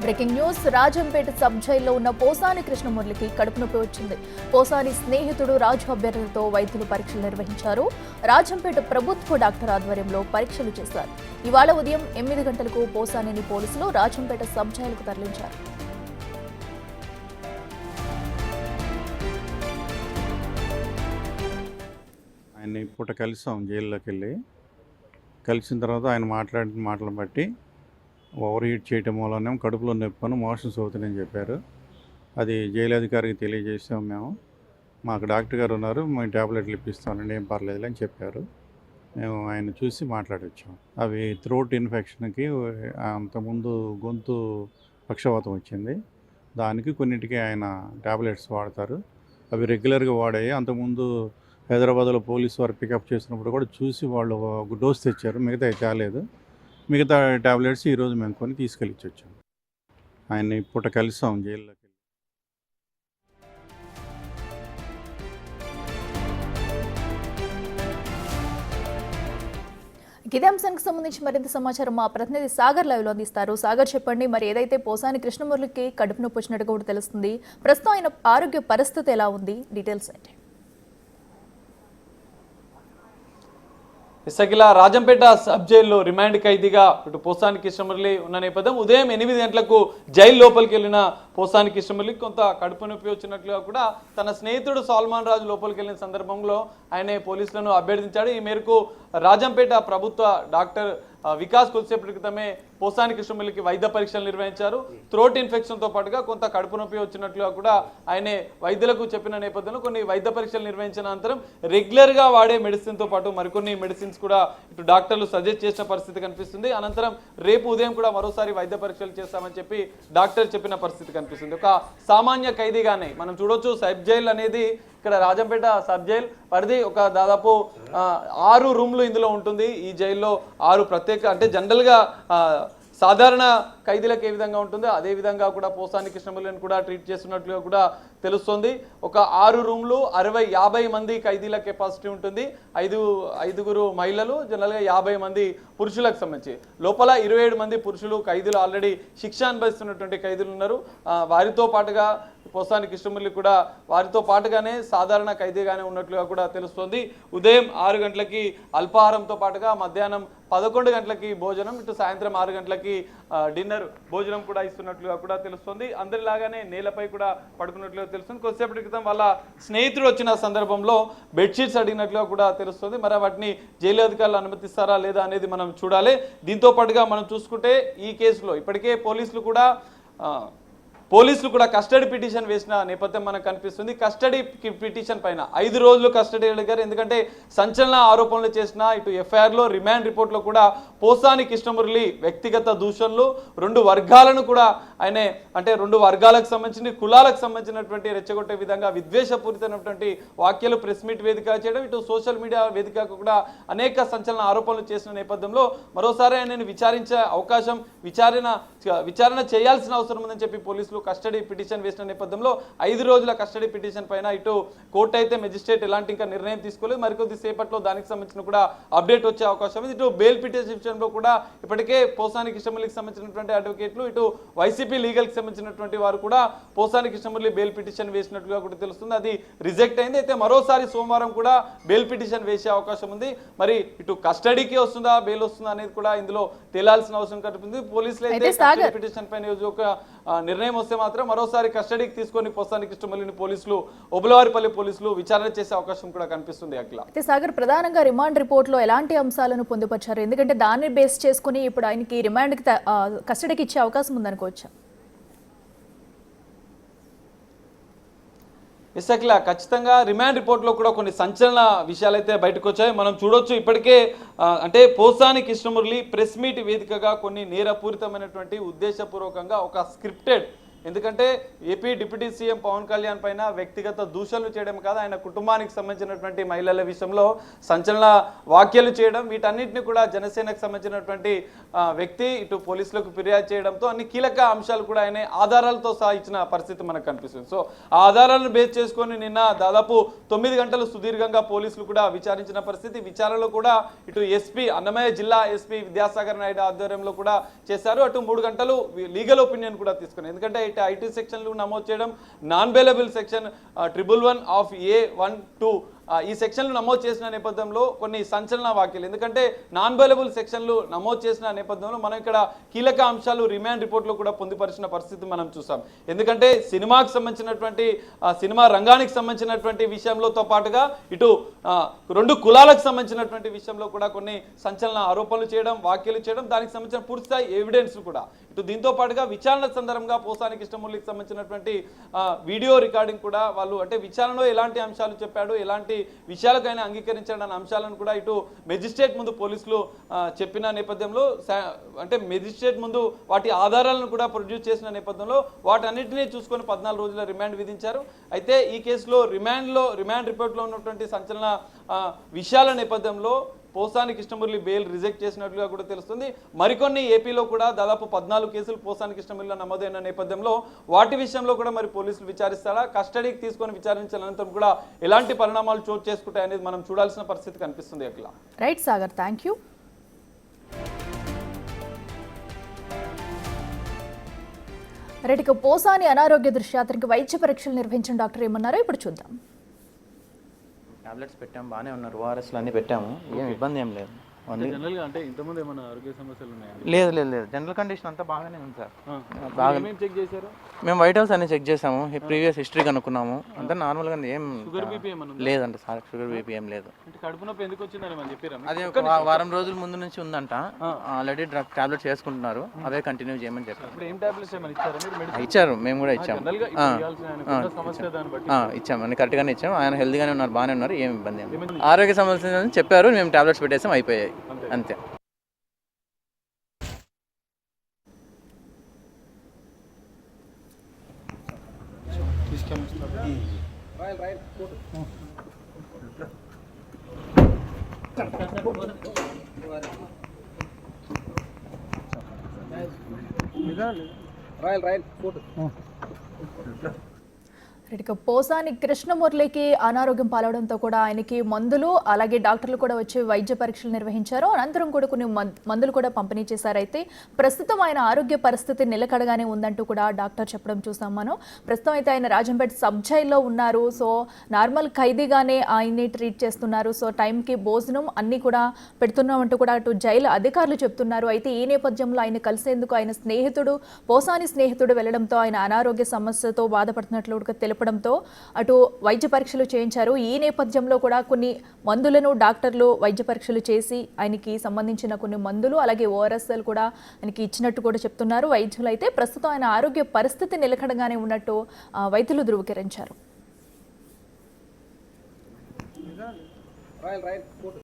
Breaking news. Rajampet sub జైల్లో ఉన్న పోసాని కృష్ణమురళికి కడుపు నొప్పి వచ్చింది. పోసాని స్నేహితుడు రాజు అభ్యర్థులతో వైద్యులు పరీక్షలు నిర్వహించారు. రాజంపేట ప్రభుత్వ డాక్టర్ ఆధ్వర్యంలో పరీక్షలు చేశారు. ఇవాళ ఉదయం 8 గంటలకు పోసానిని పోలీసులు రాజంపేట సబ్ జైలుకు తరలించారు. ఆయన్ని పూట కలిసాం జైల్లోకి వెళ్ళి. కలిసిన తర్వాత ఆయన మాట్లాడిన మాటలు బట్టి ఓవర్ హీట్ చేయటం వల్లనే కడుపులో నొప్పి మోషన్స్ అవుతున్నాయని చెప్పారు. అది జైలు అధికారికి తెలియజేసాం మేము. మాకు డాక్టర్ గారు ఉన్నారు, మేము ట్యాబ్లెట్లు ఇప్పిస్తామండి, ఏం పర్లేదు అని చెప్పారు. మేము ఆయన చూసి మాట్లాడొచ్చాం. అవి థ్రోట్ ఇన్ఫెక్షన్కి అంతకుముందు గొంతు పక్షవాతం వచ్చింది. దానికి కొన్నిటికి ఆయన ట్యాబ్లెట్స్ వాడతారు. అవి రెగ్యులర్గా వాడాయి. అంతకుముందు హైదరాబాద్లో పోలీసు వారు పికప్ చేసినప్పుడు కూడా చూసి వాళ్ళు ఒక డోస్ తెచ్చారు, మిగతా తేలేదు. మిగతా ట్యాబ్లెట్స్ ఈరోజు మేము కొని తీసుకెళ్ళి వచ్చాం. ఆయన్ని పూట కలిసాం జైల్లోకి. ఇదే అంశానికి సంబంధించి మరింత సమాచారం మా ప్రతినిధి సాగర్ లైవ్ లో అందిస్తారు. సాగర్, చెప్పండి, మరి ఏదైతే పోసాని కృష్ణమురళికి కడుపు నొప్పి వచ్చినట్టుగా కూడా తెలుస్తుంది, ప్రస్తుతం ఆయన ఆరోగ్య పరిస్థితి ఎలా ఉంది, డీటెయిల్స్ ఏంటి? ఇసకిలా రాజంపేట సబ్ జైల్లో రిమాండ్ ఖైదీగా ఇటు పోసాని కృష్ణమురళి ఉన్న నేపథ్యం ఉదయం 8 గంటలకు జైలు లోపలికి వెళ్ళిన పోసాని కృష్ణమురళికి కొంత కడుపు నొప్పి వచ్చినట్లుగా కూడా తన స్నేహితుడు సల్మాన్ రాజు లోపలికి వెళ్ళిన సందర్భంలో ఆయన పోలీసులను అభ్యర్థించాడు. ఈ మేరకు రాజంపేట ప్రభుత్వ డాక్టర్ వికాస్ కొద్దిసేపటి క్రితమే పోసాని కృష్ణమురళికి వైద్య పరీక్షలు నిర్వహించారు. థ్రోట్ ఇన్ఫెక్షన్తో పాటుగా కొంత కడుపు నొప్పి వచ్చినట్లుగా కూడా ఆయన వైద్యులకు చెప్పిన నేపథ్యంలో కొన్ని వైద్య పరీక్షలు నిర్వహించిన అనంతరం రెగ్యులర్గా వాడే మెడిసిన్తో పాటు మరికొన్ని మెడిసిన్స్ కూడా ఇటు డాక్టర్లు సజెస్ట్ చేసిన పరిస్థితి కనిపిస్తుంది. అనంతరం రేపు ఉదయం కూడా మరోసారి వైద్య పరీక్షలు చేస్తామని చెప్పి డాక్టర్ చెప్పిన పరిస్థితి కనిపిస్తుంది. ఒక సామాన్య ఖైదీగానే మనం చూడొచ్చు. సబ్ జైల్ అనేది ఇక్కడ రాజంపేట సబ్ జైల్ పరిధి ఒక దాదాపు 6 రూమ్లు ఇందులో ఉంటుంది. ఈ జైల్లో 6 ప్రత్యేక, అంటే జనరల్గా సాధారణ ఖైదీలకు ఏ విధంగా ఉంటుందో అదే విధంగా కూడా పోసాని కృష్ణమురళిని కూడా ట్రీట్ చేస్తున్నట్లుగా కూడా తెలుస్తుంది. ఒక 6 రూమ్లు 50 మంది ఖైదీల కెపాసిటీ ఉంటుంది. 5 మహిళలు, జనరల్గా 50 మంది పురుషులకు సంబంధించి. లోపల 27 మంది పురుషులు ఖైదీలు ఆల్రెడీ శిక్ష అనుభవిస్తున్నటువంటి ఖైదీలు ఉన్నారు. వారితో పాటుగా పోసాని కృష్ణమురళి కూడా వారితో పాటుగానే సాధారణ ఖైదీగానే ఉన్నట్లుగా కూడా తెలుస్తుంది. ఉదయం 6 గంటలకి అల్పాహారంతో పాటుగా మధ్యాహ్నం 11 గంటలకి భోజనం, ఇటు సాయంత్రం 6 గంటలకి డిన్నర్ భోజనం కూడా ఇస్తున్నట్లుగా కూడా తెలుస్తుంది. అందరిలాగానే నేలపై కూడా పడుకున్నట్లుగా తెలుస్తుంది. కొద్దిసేపటి క్రితం వాళ్ళ స్నేహితుడు వచ్చిన సందర్భంలో బెడ్షీట్స్ అడిగినట్లుగా కూడా తెలుస్తుంది. మరి వాటిని జైలు అధికారులు అనుమతిస్తారా లేదా అనేది మనం చూడాలి. దీంతో పాటుగా మనం చూసుకుంటే ఈ కేసులో ఇప్పటికే పోలీసులు కూడా కస్టడీ పిటిషన్ వేసిన నేపథ్యం మనకు కనిపిస్తుంది. కస్టడీ పిటిషన్ పైన 5 రోజులు కస్టడీ అడిగారు. ఎందుకంటే సంచలన ఆరోపణలు చేసిన ఇటు ఎఫ్ఐఆర్లో రిమాండ్ రిపోర్ట్లో కూడా పోసాని కృష్ణమురళి వ్యక్తిగత దూషణలు, 2 వర్గాలను కూడా ఆయన, అంటే 2 వర్గాలకు సంబంధించిన కులాలకు సంబంధించినటువంటి రెచ్చగొట్టే విధంగా విద్వేషపూరితమైనటువంటి వ్యాఖ్యలు ప్రెస్ మీట్ వేదిక చేయడం, ఇటు సోషల్ మీడియా వేదికకు కూడా అనేక సంచలన ఆరోపణలు చేసిన నేపథ్యంలో మరోసారి ఆయనను విచారించే అవకాశం, విచారణ చేయాల్సిన అవసరం ఉందని చెప్పి పోలీసులు కస్టడీ పిటిషన్ వేసిన నేపథ్యంలో 5 రోజుల కస్టడీ పిటిషన్ పైన ఇటు కోర్టు అయితే మెజిస్ట్రేట్ ఎలాంటి ఇంకా నిర్ణయం తీసుకోలేదు. మరికొద్ది సేపట్లో దానికి సంబంధించిన కూడా అప్డేట్ వచ్చే అవకాశం ఉంది. ఇటు బెయిల్ పిటిషన్లో కూడా ఇప్పటికే పోసాని కృష్ణమురళికి సంబంధించినటువంటి అడ్వకేట్లు, ఇటు వైసీపీ లీగల్కి సంబంధించినటువంటి వారు కూడా పోసాని కృష్ణమురళి బెయిల్ పిటిషన్ వేసినట్లుగా కూడా తెలుస్తుంది. అది రిజెక్ట్ అయింది. అయితే మరోసారి సోమవారం కూడా బెయిల్ పిటిషన్ వేసే అవకాశం ఉంది. మరి ఇటు కస్టడీకి వస్తుందా, బెయిల్ వస్తుందా అనేది కూడా ఇందులో తేలాల్సిన అవసరం కనిపిస్తుంది. పోలీసులు అయితే పిటిషన్ పైన ఒక నిర్ణయం వస్తే మాత్రం మరోసారి కస్టడీకి తీసుకొని పోసాని కృష్ణమురళిని పోలీసులు, ఒబులవారిపల్లి పోలీసులు విచారణ చేసే అవకాశం కూడా కనిపిస్తుంది. అఖిల, అయితే సాగర్, ప్రధానంగా రిమాండ్ రిపోర్ట్ లో ఎలాంటి అంశాలను పొందుపరిచారు? ఎందుకంటే దాన్ని బేస్ చేసుకుని ఇప్పుడు ఆయనకి రిమాండ్ కస్టడీకి ఇచ్చే అవకాశం ఉందనుకోవచ్చా? ఇసక్లా ఖచ్చితంగా రిమాండ్ రిపోర్ట్లో కూడా కొన్ని సంచలన విషయాలు అయితే బయటకు వచ్చాయి. మనం చూడొచ్చు. ఇప్పటికే అంటే పోసాని కృష్ణమురళి ప్రెస్ మీట్ వేదికగా కొన్ని నేరపూరితమైనటువంటి ఉద్దేశపూర్వకంగా ఒక స్క్రిప్టెడ్ ఎందుకంటే AP deputy CM Pawan Kalyan పైన వ్యక్తిగత దూషణలు చేయడం కాదు, ఆయన కుటుంబానికి సంబంధించినటువంటి మహిళల విషయంలో సంచలన వ్యాఖ్యలు చేయడం, వీటన్నిటిని కూడా జనసేనకు సంబంధించినటువంటి వ్యక్తి ఇటు పోలీసులకు ఫిర్యాదు చేయడంతో అన్ని కీలక అంశాలు కూడా ఆయన ఆధారాలతో సహా ఇచ్చిన పరిస్థితి మనకు కనిపిస్తుంది. సో ఆ ఆధారాలను బేస్ చేసుకొని నిన్న దాదాపు 9 గంటలు సుదీర్ఘంగా పోలీసులు కూడా విచారించిన పరిస్థితి. విచారణలో కూడా ఇటు ఎస్పీ అన్నమయ్య జిల్లా ఎస్పీ విద్యాసాగర్ నాయుడు ఆధ్వర్యంలో కూడా చేశారు. అటు 3 గంటలు లీగల్ ఒపీనియన్ కూడా తీసుకున్నారు. ఎందుకంటే ఇటు ఐటీ సెక్షన్లు నమోదు చేయడం, non bailable section 111 of A1(2) ఈ సెక్షన్లు నమోదు చేసిన నేపథ్యంలో కొన్ని సంచలన వ్యాఖ్యలు. ఎందుకంటే నాన్ బెయిలబుల్ సెక్షన్లు నమోదు చేసిన నేపథ్యంలో మనం ఇక్కడ కీలక అంశాలు రిమాండ్ రిపోర్ట్లో కూడా పొందుపరిచిన పరిస్థితి మనం చూసాం. ఎందుకంటే సినిమాకి సంబంధించినటువంటి సినిమా రంగానికి సంబంధించినటువంటి విషయంలోతో పాటుగా ఇటు 2 కులాలకు సంబంధించినటువంటి విషయంలో కూడా కొన్ని సంచలన ఆరోపణలు చేయడం, వ్యాఖ్యలు చేయడం, దానికి సంబంధించిన పూర్తిస్థాయి ఎవిడెన్స్ కూడా ఇటు దీంతో పాటుగా విచారణ సందర్భంగా పోసాని కృష్ణమురళికి సంబంధించినటువంటి వీడియో రికార్డింగ్ కూడా వాళ్ళు అంటే విచారణలో ఎలాంటి అంశాలు చెప్పాడు, ఎలాంటి విషయాలకైనా అంగీకరించాడన్న అంశాలను కూడా ఇటు మెజిస్ట్రేట్ ముందు పోలీసులు చెప్పిన నేపథ్యంలో అంటే మెజిస్ట్రేట్ ముందు వాటి ఆధారాలను కూడా ప్రొడ్యూస్ చేసిన నేపథ్యంలో వాటన్నిటినీ చూసుకొని 14 రోజుల రిమాండ్ విధించారు. అయితే ఈ కేసులో రిమాండ్ రిపోర్ట్లో ఉన్నటువంటి సంచలన విషయాల నేపథ్యంలో పోసాని కృష్ణమురళి బెయిల్ రిజెక్ట్ చేసినట్లుగా కూడా తెలుస్తుంది. మరికొన్ని ఏపీలో కూడా దాదాపు 14 కేసులు పోసాని కృష్ణమురళిలో నమోదైన నేపథ్యంలో వాటి విషయంలో కూడా మరి పోలీసులు విచారిస్తారా, కస్టడీకి తీసుకొని విచారించిన అనంతరం కూడా ఎలాంటి పరిణామాలు చోటు చేసుకుంటాయి అనేది మనం చూడాల్సిన పరిస్థితి కనిపిస్తుంది. Akhila. Right Sagar, thank you. రెడ్డికి పోసాని అనారోగ్య దృష్ట్యా అతనికి వైద్య పరీక్షలు నిర్వహించిన డాక్టర్ ఏమన్నారో ఇప్పుడు చూద్దాం. టాబ్లెట్స్ పెట్టాము, బాగానే ఉన్నారు. ఓఆర్ఎస్లు అన్నీ పెట్టాము, ఏం ఇబ్బంది ఏం లేదు. జనరల్గా అంటే ఇంతకుముందు ఏమైనా ఆరోగ్య సమస్యలు ఉన్నాయా? లేదు లేదు లేదు, జనరల్ కండిషన్ అంతా బాగానే ఉంది సార్. బాగా చెక్ చేశారు? మేము వైట్ హౌస్ అన్ని చెక్ చేసాము, ప్రీవియస్ హిస్టరీ కనుక్కున్నాము, అంతా నార్మల్గా ఏం లేదండి సార్. షుగర్ బీపీ ఏం లేదు. కడుపు నొప్పి ఎందుకు వచ్చిందని మనం చెప్పారా? అది ఒక వారం రోజుల ముందు నుంచి ఉందంట. ఆల్రెడీ టాబ్లెట్స్ వేసుకుంటున్నారు, అవే కంటిన్యూ చేయమని చెప్పారు. ఇప్పుడు ఏం టాబ్లెట్స్ ఏమైనా ఇచ్చారా? ఇచ్చారు, మేము కూడా ఇచ్చాము. ఇచ్చాము, అన్ని కరెక్ట్గానే ఇచ్చాము. ఆయన హెల్తీగానే ఉన్నారు, బాగానే ఉన్నారు, ఏం ఇబ్బంది ఏమి. ఆరోగ్య సమస్య చెప్పారు, మేము టాబ్లెట్స్ పెట్టేసాం, అయిపోయాయి అంతే. ఇక పోసాని కృష్ణమురళికి అనారోగ్యం పాలవడంతో కూడా ఆయనకి మందులు అలాగే డాక్టర్లు కూడా వచ్చి వైద్య పరీక్షలు నిర్వహించారు. అనంతరం కూడా కొన్ని మందులు కూడా పంపిణీ చేశారు. అయితే ప్రస్తుతం ఆయన ఆరోగ్య పరిస్థితి నిలకడగానే ఉందంటూ కూడా డాక్టర్ చెప్పడం చూసాం మనం. ప్రస్తుతం అయితే ఆయన రాజంపేట సబ్ జైల్లో ఉన్నారు. సో నార్మల్ ఖైదీగానే ఆయన్ని ట్రీట్ చేస్తున్నారు. సో టైంకి భోజనం అన్నీ కూడా పెడుతున్నామంటూ కూడా అటు జైలు అధికారులు చెప్తున్నారు. అయితే ఈ నేపథ్యంలో ఆయన కలిసేందుకు ఆయన స్నేహితుడు పోసాని స్నేహితుడు వెళ్లడంతో ఆయన అనారోగ్య సమస్యతో బాధపడుతున్నట్లు తెలుపు డంతో అటు వైద్య పరీక్షలు చేయించారు. ఈ నేపథ్యంలో కూడా కొన్ని మందులను డాక్టర్లు వైద్య పరీక్షలు చేసి ఆయనకి సంబంధించిన కొన్ని మందులు అలాగే ఓఆర్ఎస్ఎల్ కూడా ఆయనకి ఇచ్చినట్టు కూడా చెప్తున్నారు వైద్యులు. అయితే ప్రస్తుతం ఆయన ఆరోగ్య పరిస్థితి నిలకడగానే ఉన్నట్టు వైద్యులు ధృవీకరించారు.